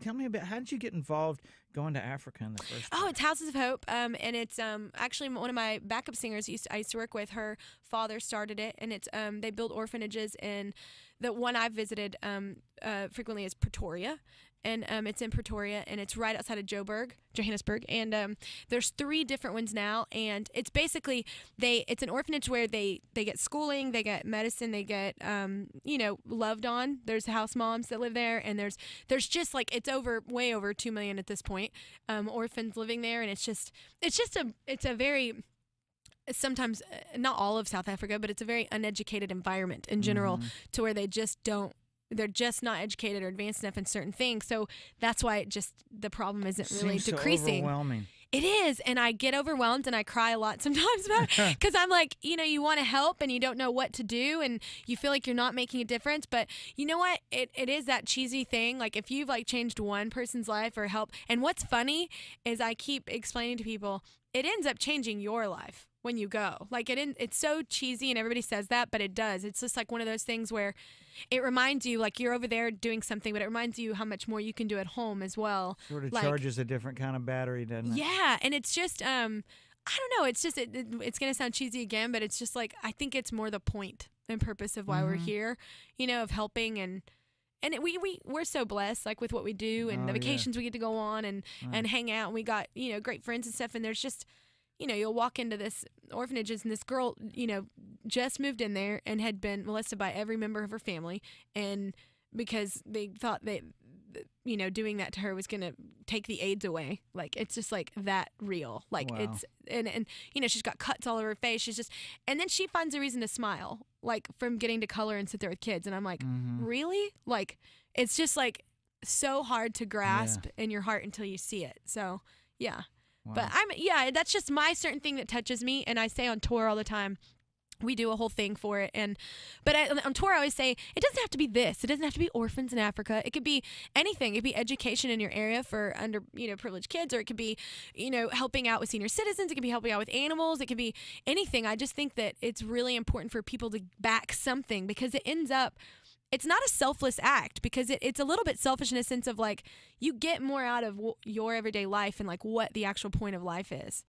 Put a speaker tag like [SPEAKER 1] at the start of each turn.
[SPEAKER 1] tell me about, how did you get involved going to Africa in the first place?
[SPEAKER 2] Oh, it's Houses of Hope, and it's actually one of my backup singers I used to work with. Her father started it, and it's they build orphanages, and the one I've visited frequently is Pretoria. And it's in Pretoria, and it's right outside of Johannesburg. And there's 3 different ones now, and it's basically it's an orphanage where they get schooling, they get medicine, they get loved on. There's house moms that live there, and there's just like it's way over 2 million at this point orphans living there, and it's a very sometimes not all of South Africa, but it's a very uneducated environment in general, to where they're just not educated or advanced enough in certain things. So that's why the problem isn't really decreasing.
[SPEAKER 1] So overwhelming.
[SPEAKER 2] It is. And I get overwhelmed and I cry a lot sometimes about it, because I'm like, you want to help and you don't know what to do, and you feel like you're not making a difference. But you know what? It is that cheesy thing. Like, if you've like changed one person's life or help. And what's funny is I keep explaining to people, it ends up changing your life when you go. Like, it's so cheesy and everybody says that, but it does. It's just like one of those things where it reminds you, like, you're over there doing something, but it reminds you how much more you can do at home as well.
[SPEAKER 1] Sort of charges a different kind of battery, doesn't it?
[SPEAKER 2] Yeah, and it's just, I don't know, it's just, it's going to sound cheesy again, but it's just like, I think it's more the point and purpose of why we're here, of helping, and we're so blessed, like, with what we do and the vacations we get to go on and hang out, and we got, great friends and stuff, and there's just, you'll walk into this orphanages, and this girl, just moved in there and had been molested by every member of her family. And because they thought that, doing that to her was going to take the AIDS away. Like, it's just like that real. Like,
[SPEAKER 1] wow.
[SPEAKER 2] it's, and she's got cuts all over her face. She's just, and then she finds a reason to smile, like, from getting to color and sit there with kids. And I'm like, really? Like, it's just like so hard to grasp in your heart until you see it. So, yeah. Wow. But that's just my certain thing that touches me. And I say on tour all the time, we do a whole thing for it. But on tour, I always say, it doesn't have to be this. It doesn't have to be orphans in Africa. It could be anything. It could be education in your area for privileged kids, or it could be, helping out with senior citizens. It could be helping out with animals. It could be anything. I just think that it's really important for people to back something, because it ends up, it's not a selfless act, because it's a little bit selfish in a sense of, like, you get more out of your everyday life and, like, what the actual point of life is.